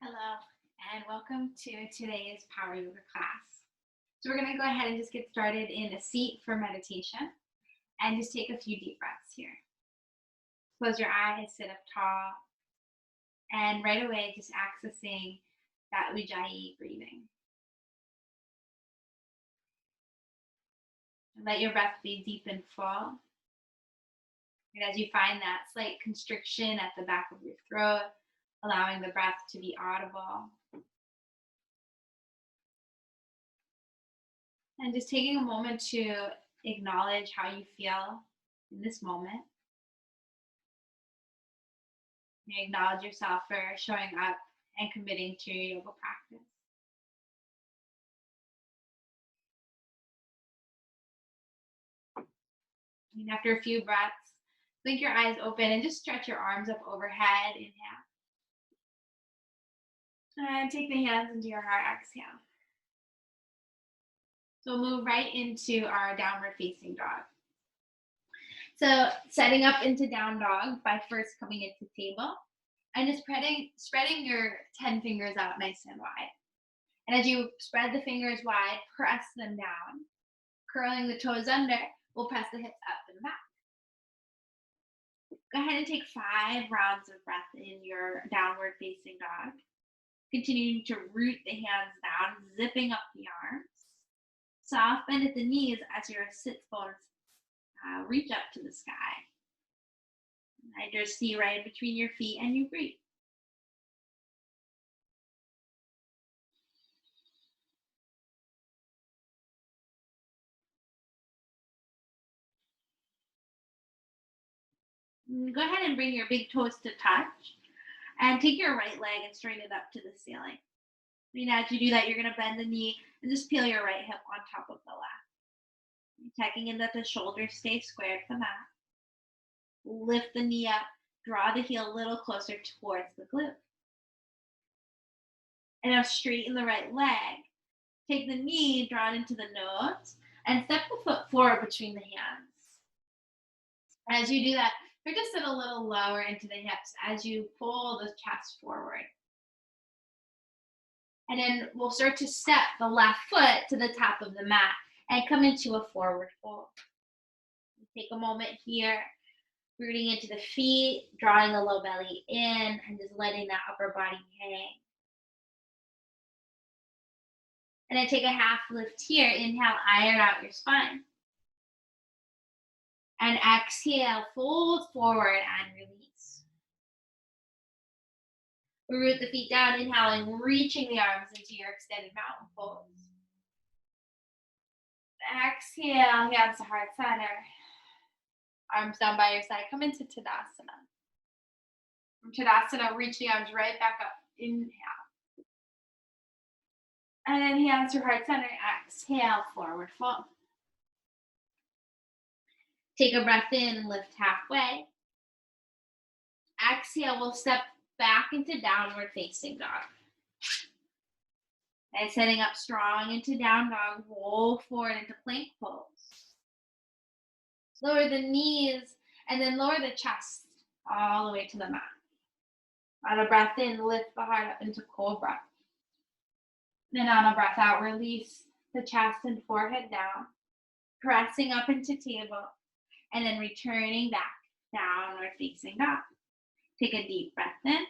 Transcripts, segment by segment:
Hello, and welcome to today's Power Yoga class. So we're going to go ahead and just get started in a seat for meditation and just take a few deep breaths here. Close your eyes, sit up tall, and right away just accessing that Ujjayi breathing. Let your breath be deep and full. And as you find that slight constriction at the back of your throat, allowing the breath to be audible. And just taking a moment to acknowledge how you feel in this moment. You acknowledge yourself for showing up and committing to your yoga practice. And after a few breaths, blink your eyes open and just stretch your arms up overhead. Inhale. And take the hands into your heart. Exhale. So we'll move right into our downward facing dog. So setting up into down dog by first coming into table and just spreading your 10 fingers out nice and wide. And as you spread the fingers wide, press them down. Curling the toes under, we'll press the hips up and back. Go ahead and take 5 rounds of breath in your downward facing dog. Continuing to root the hands down, zipping up the arms. Soft bend at the knees as your sits bones reach up to the sky. I just see right between your feet and you breathe. Go ahead and bring your big toes to touch and take your right leg and straighten it up to the ceiling. As you do that, you're going to bend the knee and just peel your right hip on top of the left. Checking in that the shoulders stay squared to the mat. Lift the knee up, draw the heel a little closer towards the glute. And now straighten the right leg. Take the knee, draw it into the nose, and step the foot forward between the hands. As you do that, you're just sit a little lower into the hips as you pull the chest forward. And then we'll start to step the left foot to the top of the mat and come into a forward fold. Take a moment here, rooting into the feet, drawing the low belly in, and just letting that upper body hang. And then take a half lift here. Inhale, iron out your spine. And exhale, fold forward and release. Root the feet down, inhaling, reaching the arms into your extended mountain pose. Exhale, hands to heart center. Arms down by your side. Come into Tadasana. From Tadasana, reach the arms right back up. Inhale. And then hands to heart center. Exhale, forward fold. Take a breath in, lift halfway. Exhale, we'll step back into downward facing dog. And setting up strong into down dog, roll forward into plank pose. Lower the knees and then lower the chest all the way to the mat. On a breath in, lift the heart up into cobra. Then on a breath out, release the chest and forehead down, pressing up into table, and then returning back, downward facing dog. Take a deep breath in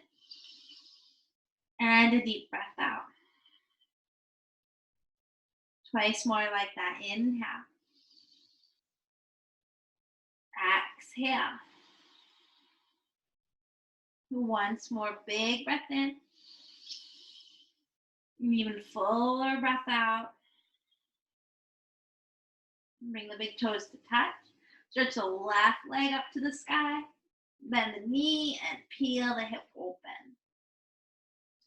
and a deep breath out. Twice more like that. Inhale. Exhale. Once more, big breath in. And even fuller breath out. Bring the big toes to touch. Stretch the left leg up to the sky. Bend the knee and peel the hip open.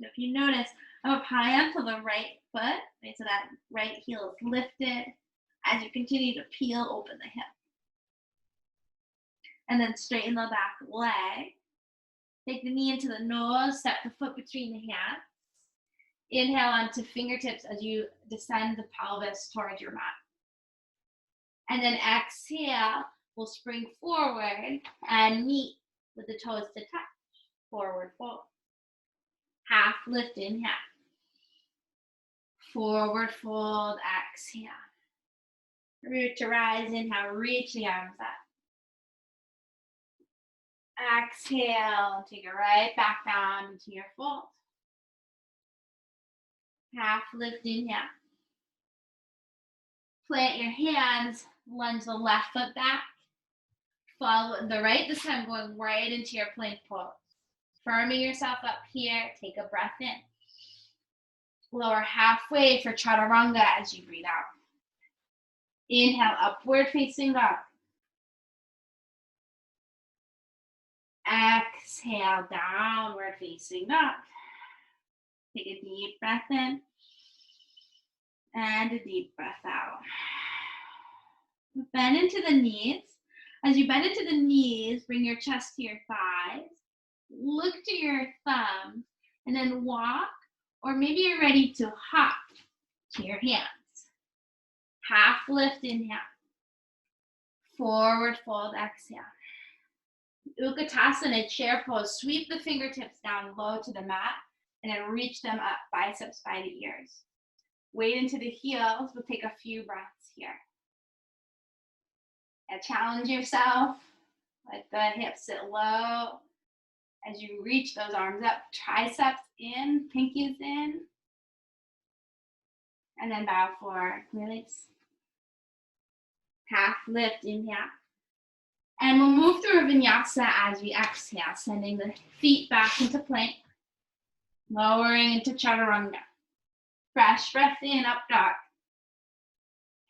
So if you notice, I'm up high onto the right foot, right, so that right heel is lifted as you continue to peel open the hip. And then straighten the back leg. Take the knee into the nose, step the foot between the hands. Inhale onto fingertips as you descend the pelvis towards your mat. And then exhale, we'll spring forward and meet with the toes to touch. lift, inhale. Forward fold, exhale. Root to rise, inhale, reach the arms up. Exhale, take it right back down into your fold. Half lift, inhale. Plant your hands, lunge the left foot back. Follow the right, this time going right into your plank pose. Firming yourself up here, take a breath in. Lower halfway for chaturanga as you breathe out. Inhale, upward facing dog. Exhale, downward facing dog. Take a deep breath in and a deep breath out. Bend into the knees. As you bend into the knees, bring your chest to your thighs. Look to your thumbs and then walk, or maybe you're ready to hop to your hands. Half lift, inhale. Forward fold, exhale. Utkatasana, chair pose. Sweep the fingertips down low to the mat and then reach them up, biceps by the ears. Weight into the heels. We'll take a few breaths here. And challenge yourself. Let the hips sit low. As you reach those arms up, triceps in, pinkies in. And then bow forward, release. Half lift, inhale. And we'll move through a vinyasa as we exhale, sending the feet back into plank. Lowering into chaturanga. Fresh breath in, up dog.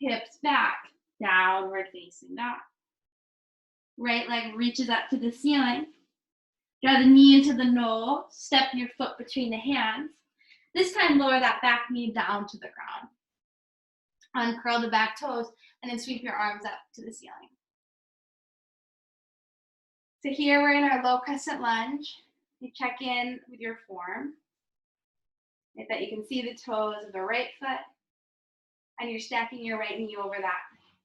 Hips back, downward facing dog. Right leg reaches up to the ceiling. Draw the knee into the nose. Step your foot between the hands. This time lower that back knee down to the ground. Uncurl the back toes and then sweep your arms up to the ceiling. So here we're in our low crescent lunge. You check in with your form. Like that you can see the toes of the right foot, and you're stacking your right knee over that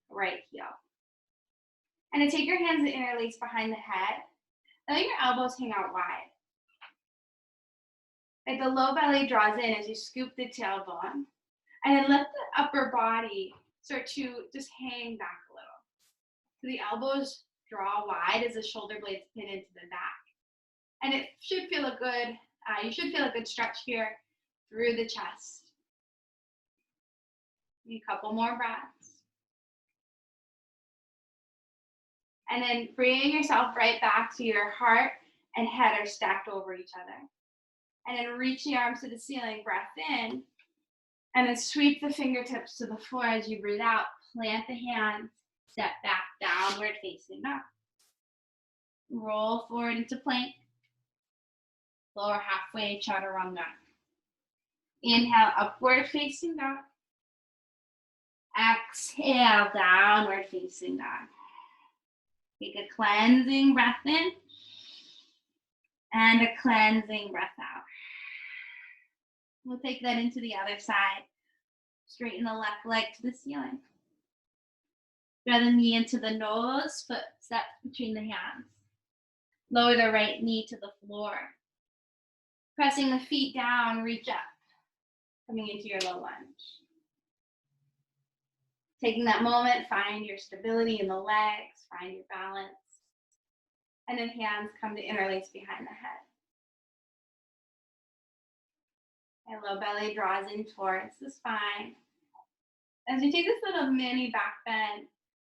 right heel. And then take your hands and interlace behind the head. Let your elbows hang out wide. Like the low belly draws in as you scoop the tailbone. And then let the upper body start to just hang back a little. So the elbows draw wide as the shoulder blades pin into the back. And it should feel a good, you should feel a good stretch here through the chest. A couple more breaths. And then bringing yourself right back to your heart and head are stacked over each other. And then reach the arms to the ceiling, breath in, and then sweep the fingertips to the floor as you breathe out. Plant the hands, step back, downward facing dog. Roll forward into plank. Lower halfway, chaturanga. Inhale, upward facing dog. Exhale, downward facing dog. Take a cleansing breath in and a cleansing breath out. We'll take that into the other side. Straighten the left leg to the ceiling. Draw the knee into the nose, foot steps between the hands. Lower the right knee to the floor. Pressing the feet down, reach up. Coming into your low lunge. Taking that moment, find your stability in the legs, find your balance. And then hands come to interlace behind the head. And low belly draws in towards the spine. As you take this little mini back bend,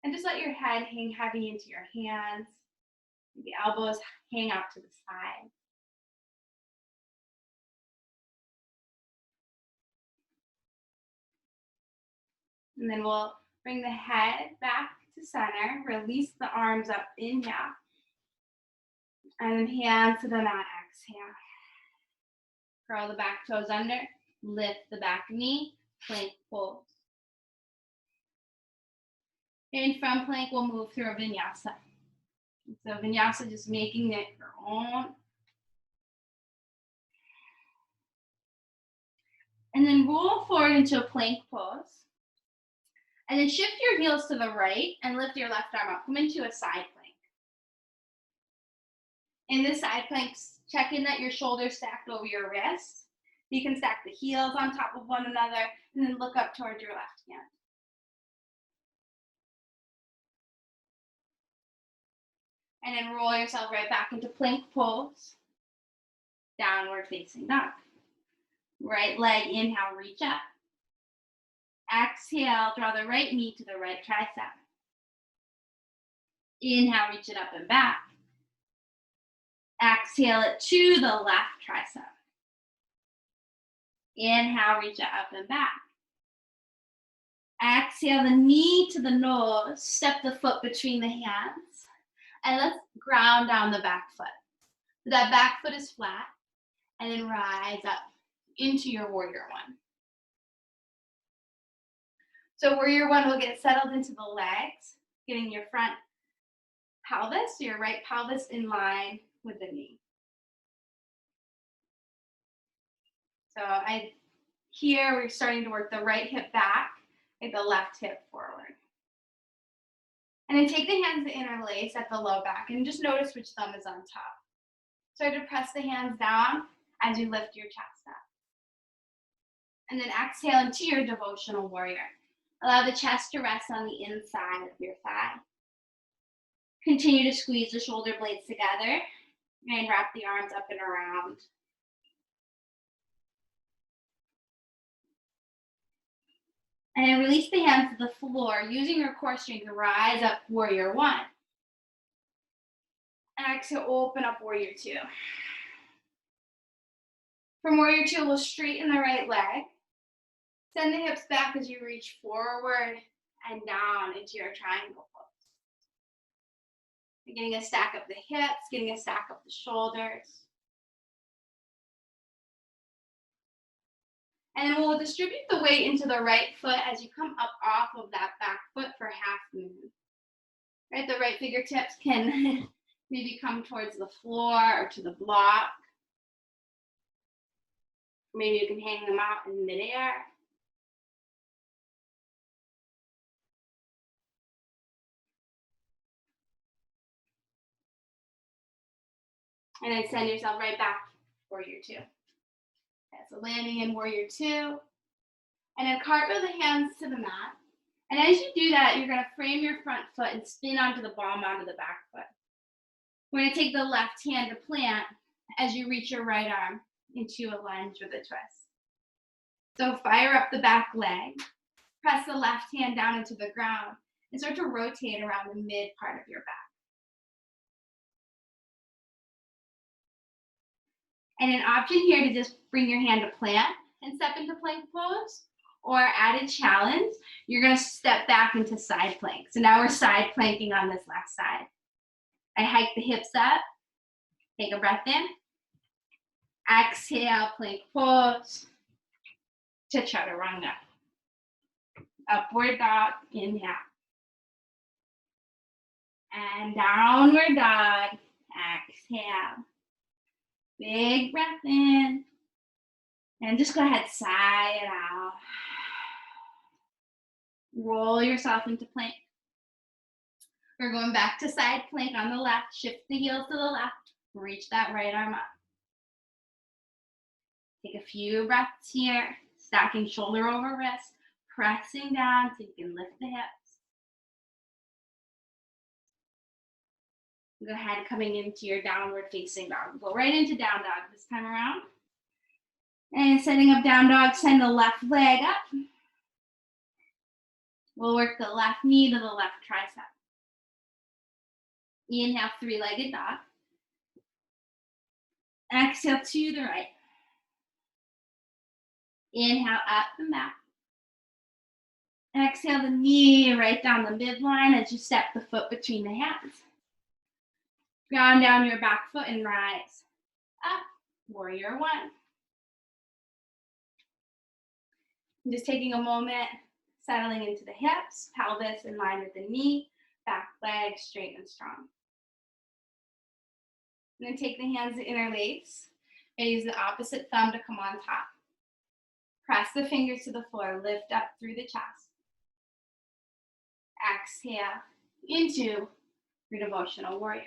and just let your head hang heavy into your hands. The elbows hang out to the side. And then we'll bring the head back to center. Release the arms up, inhale. And then hands to the mat, exhale. Curl the back toes under. Lift the back knee. Plank pose. And from plank, we'll move through a vinyasa. So vinyasa, just making it your own. And then roll forward into a plank pose. And then shift your heels to the right and lift your left arm up. Come into a side plank. In this side plank, check in that your shoulders stacked over your wrists. You can stack the heels on top of one another and then look up towards your left hand. And then roll yourself right back into plank pose. Downward facing dog. Right leg, inhale, reach up. Exhale, draw the right knee to the right tricep. Inhale, reach it up and back. Exhale it to the left tricep. Inhale, reach it up and back. Exhale the knee to the nose, step the foot between the hands, and let's ground down the back foot. So that back foot is flat, and then rise up into your warrior one. So warrior one will get settled into the legs, getting your front pelvis, your right pelvis in line with the knee. So here we're starting to work the right hip back and the left hip forward. And then take the hands to interlace at the low back and just notice which thumb is on top. Start to press the hands down as you lift your chest up. And then exhale into your devotional warrior. Allow the chest to rest on the inside of your thigh. Continue to squeeze the shoulder blades together and wrap the arms up and around. And then release the hands to the floor, using your core strength to rise up warrior one. And exhale, open up warrior two. From warrior two, we'll straighten the right leg. Send the hips back as you reach forward and down into your triangle pose. You're getting a stack up the hips, getting a stack up the shoulders. And we'll distribute the weight into the right foot as you come up off of that back foot for half moon. Right, the right fingertips can maybe come towards the floor or to the block. Maybe you can hang them out in midair. And then send yourself right back, warrior two. Okay, so landing in warrior two. And then cartwheel the hands to the mat. And as you do that, you're going to frame your front foot and spin onto the ball mound of the back foot. We're going to take the left hand to plant as you reach your right arm into a lunge with a twist. So fire up the back leg. Press the left hand down into the ground and start to rotate around the mid part of your back. And an option here to just bring your hand to plant and step into plank pose, or added challenge, you're going to step back into side plank. So now we're side planking on this left side. I hike the hips up, take a breath in, exhale, plank pose to chaturanga. Upward dog, inhale. And downward dog, exhale. Big breath in. And just go ahead, sigh it out. Roll yourself into plank. We're going back to side plank on the left. Shift the heels to the left. Reach that right arm up. Take a few breaths here. Stacking shoulder over wrist. Pressing down so you can lift the hips. Go ahead, coming into your downward facing dog. Go right into down dog this time around. And setting up down dog, send the left leg up. We'll work the left knee to the left tricep. Inhale, three-legged dog. Exhale to the right. Inhale, up and back. Exhale the knee right down the midline as you step the foot between the hands. Ground down your back foot and rise up, warrior one. And just taking a moment, settling into the hips, pelvis in line with the knee, back leg straight and strong. And then take the hands to interlace and use the opposite thumb to come on top. Press the fingers to the floor, lift up through the chest. Exhale into your devotional warrior.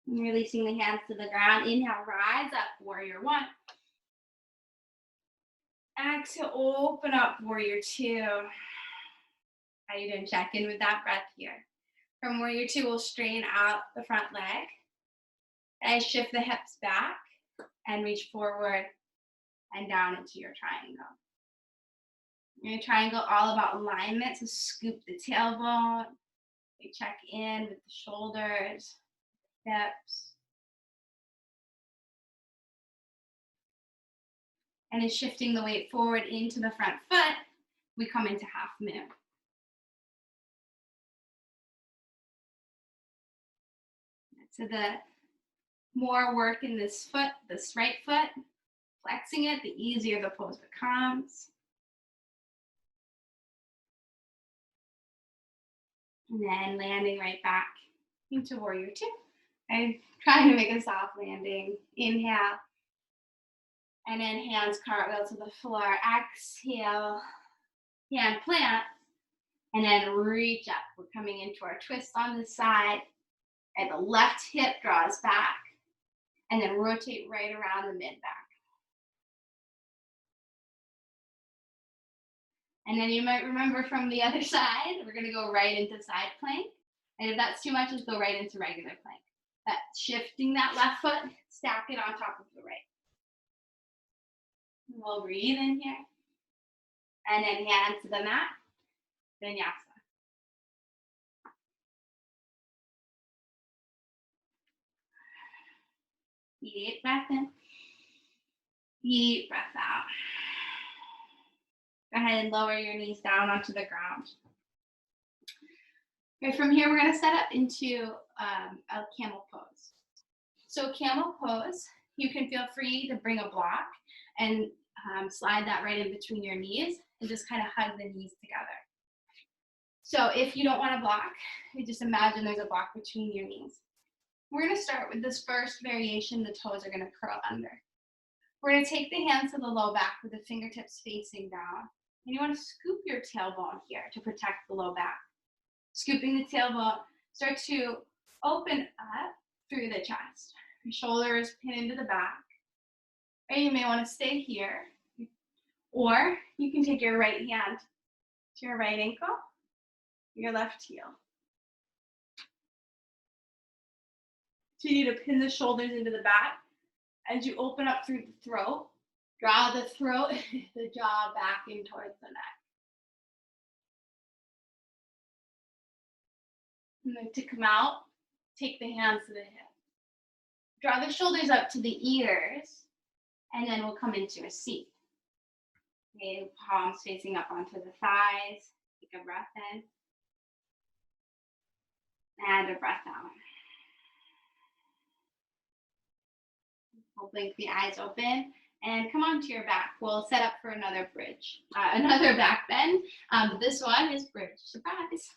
And releasing the hands to the ground. Inhale, rise up, warrior one. Exhale, open up, warrior two. How you doing? Check in with that breath here. From warrior two, we'll straighten out the front leg. And shift the hips back and reach forward and down into your triangle. Your triangle all about alignment, so scoop the tailbone. We check in with the shoulders, hips. And in shifting the weight forward into the front foot, we come into half moon. So the more work in this foot, this right foot, flexing it, the easier the pose becomes. And then landing right back into warrior two. I'm trying to make a soft landing. Inhale. And then hands cartwheel to the floor. Exhale, hand plant. And then reach up. We're coming into our twist on the side. And the left hip draws back. And then rotate right around the mid-back. And then you might remember from the other side, we're gonna go right into side plank. And if that's too much, just go right into regular plank. Shifting that left foot, stack it on top of the right. We'll breathe in here. And then hands to the mat, vinyasa. Deep breath in. Deep breath out. Go ahead and lower your knees down onto the ground. Okay, from here, we're going to set up into a camel pose. So camel pose, you can feel free to bring a block and slide that right in between your knees and just kind of hug the knees together. So if you don't want a block, you just imagine there's a block between your knees. We're going to start with this first variation. The toes are going to curl under. We're going to take the hands to the low back with the fingertips facing down. And you want to scoop your tailbone here to protect the low back. Scooping the tailbone, start to open up through the chest. Your shoulders pin into the back. Or you may want to stay here. Or you can take your right hand to your right ankle, your left heel. Continue to pin the shoulders into the back. As you open up through the throat, draw the throat, the jaw back in towards the neck. And then to come out, take the hands to the hip. Draw the shoulders up to the ears, and then we'll come into a seat. Okay, palms facing up onto the thighs. Take a breath in. And a breath out. We'll blink the eyes open and come onto your back. We'll set up for another bridge, another back bend. This one is bridge, surprise.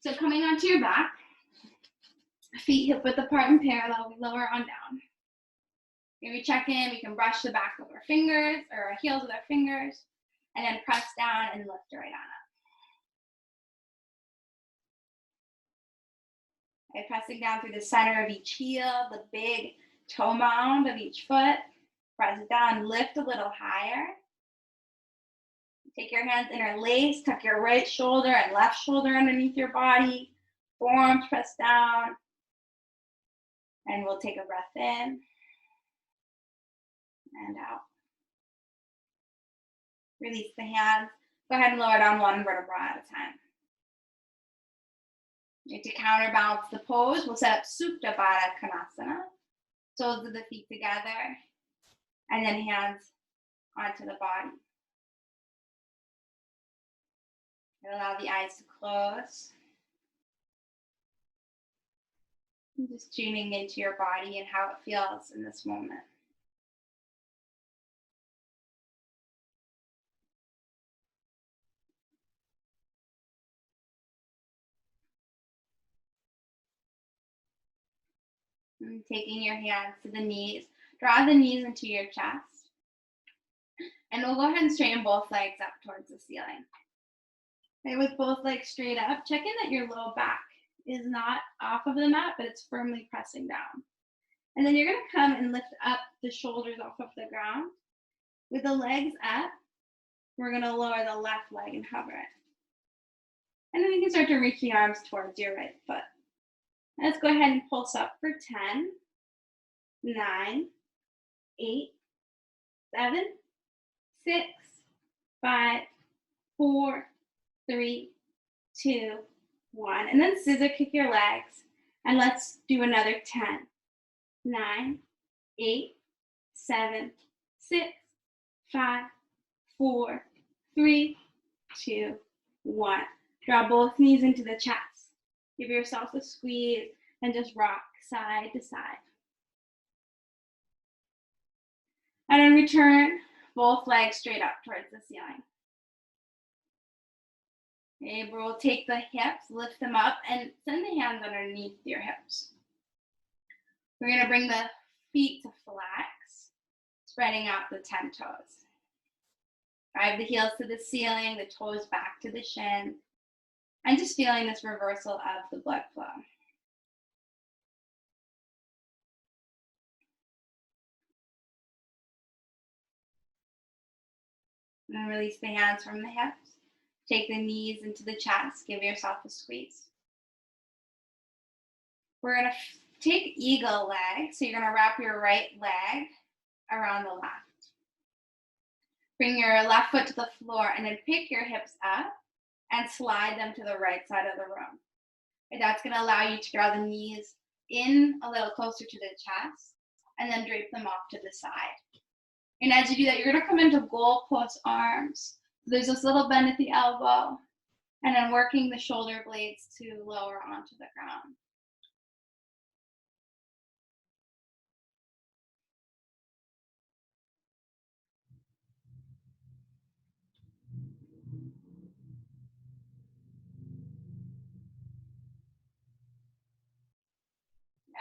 So coming onto your back, feet hip width apart and parallel, we lower on down. Here we check in, we can brush the back of our fingers or our heels with our fingers, and then press down and lift it right on up. Okay, pressing down through the center of each heel, the big toe mound of each foot. Press it down, lift a little higher. Take your hands interlace, tuck your right shoulder and left shoulder underneath your body. Forearms press down. And we'll take a breath in and out. Release the hands. Go ahead and lower down one vertebra at a time. You need to counterbalance the pose. We'll set up Supta Baddha Konasana. Soles of the feet together. And then hands onto the body. And allow the eyes to close. And just tuning into your body and how it feels in this moment. And taking your hands to the knees. Draw the knees into your chest. And we'll go ahead and straighten both legs up towards the ceiling. Okay, with both legs straight up, check in that your low back is not off of the mat, but it's firmly pressing down. And then you're gonna come and lift up the shoulders off of the ground. With the legs up, we're gonna lower the left leg and hover it. And then you can start to reach the arms towards your right foot. Let's go ahead and pulse up for 10, 9, 8, 7, 6, 5, 4, 3, 2, 1. And then scissor kick your legs. And let's do another 10, 9, 8, 7, 6, 5, 4, 3, 2, 1. Draw both knees into the chest. Give yourself a squeeze and just rock side to side. And then return both legs straight up towards the ceiling. Okay, we'll take the hips, lift them up, and send the hands underneath your hips. We're going to bring the feet to flex, spreading out the 10 toes. Drive the heels to the ceiling, the toes back to the shin, and just feeling this reversal of the blood flow. And release the hands from the hips. Take the knees into the chest. Give yourself a squeeze. We're going to take eagle leg. So you're going to wrap your right leg around the left. Bring your left foot to the floor and then pick your hips up and slide them to the right side of the room. And that's going to allow you to draw the knees in a little closer to the chest and then drape them off to the side. And as you do that, you're going to come into goalpost arms. So there's this little bend at the elbow and then working the shoulder blades to lower onto the ground.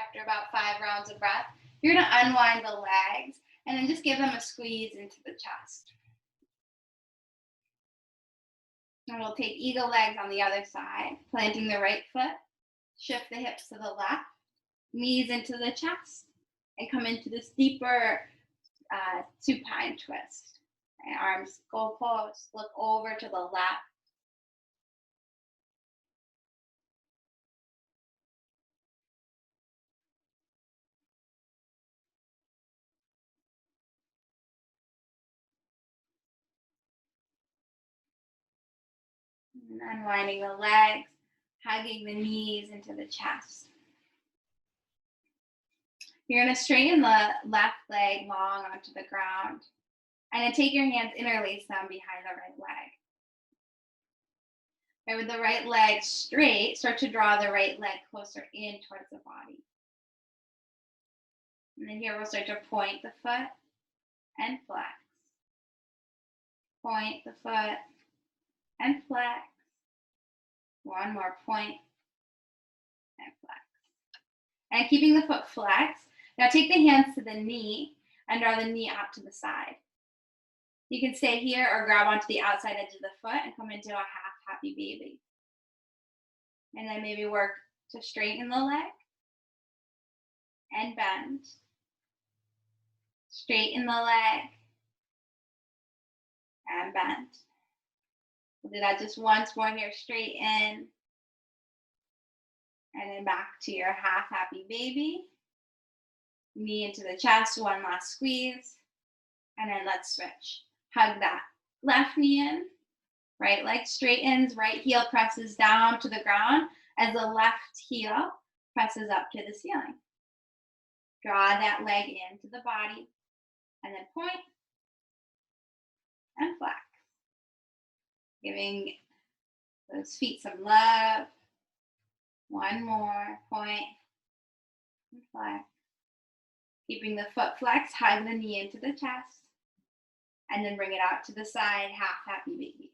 After about 5 rounds of breath, you're going to unwind the legs and then just give them a squeeze into the chest. And we'll take eagle legs on the other side, planting the right foot, shift the hips to the left, knees into the chest, and come into this deeper supine twist. And arms goalpost, look over to the left. And unwinding the legs, hugging the knees into the chest. You're going to straighten the left leg long onto the ground. And then take your hands, interlace them behind the right leg. Right, with the right leg straight, start to draw the right leg closer in towards the body. And then here we'll start to point the foot and flex. Point the foot and flex. One more point and flex. And keeping the foot flexed, now take the hands to the knee and draw the knee out to the side. You can stay here or grab onto the outside edge of the foot and come into a half happy baby. And then maybe work to straighten the leg and bend. Straighten the leg and bend. We'll do that just once more here. Straighten. And then back to your half happy baby. Knee into the chest, one last squeeze. And then let's switch. Hug that left knee in, right leg straightens, right heel presses down to the ground as the left heel presses up to the ceiling. Draw that leg into the body and then point and flex. Giving those feet some love. One more, point and flex. Keeping the foot flexed, hug the knee into the chest. And then bring it out to the side, half happy baby.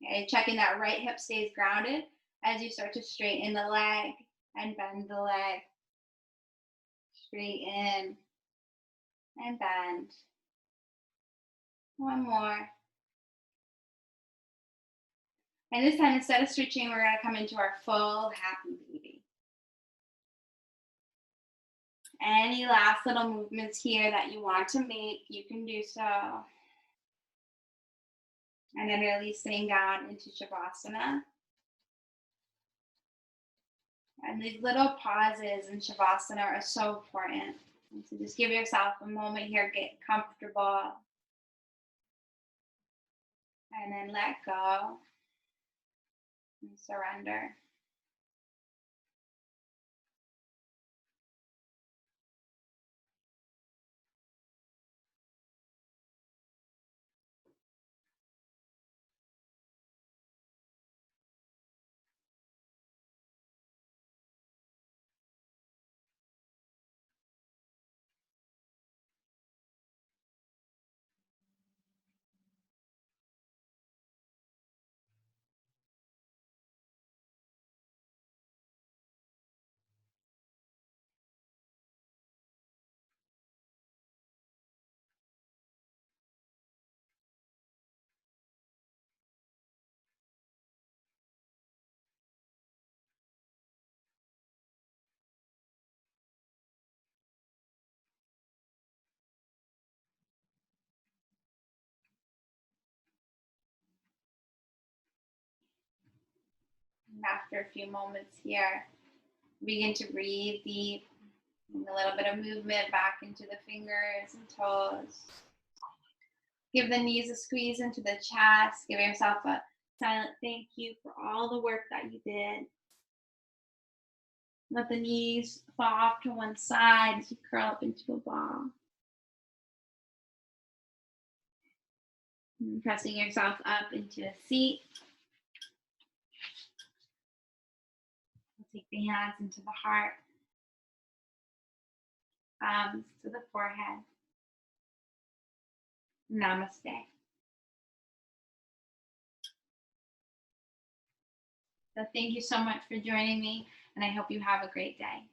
Okay, checking that right hip stays grounded as you start to straighten the leg and bend the leg. Straighten and bend. One more. And this time, instead of switching, we're going to come into our full happy baby. Any last little movements here that you want to make, you can do so. And then releasing down into Shavasana. And these little pauses in Shavasana are so important. And so just give yourself a moment here, get comfortable. And then let go and surrender. And after a few moments here, begin to breathe deep. And a little bit of movement back into the fingers and toes. Give the knees a squeeze into the chest. Give yourself a silent thank you for all the work that you did. Let the knees fall off to one side as you curl up into a ball. And pressing yourself up into a seat. Take the hands into the heart. Thumbs to the forehead. Namaste. So thank you so much for joining me, and I hope you have a great day.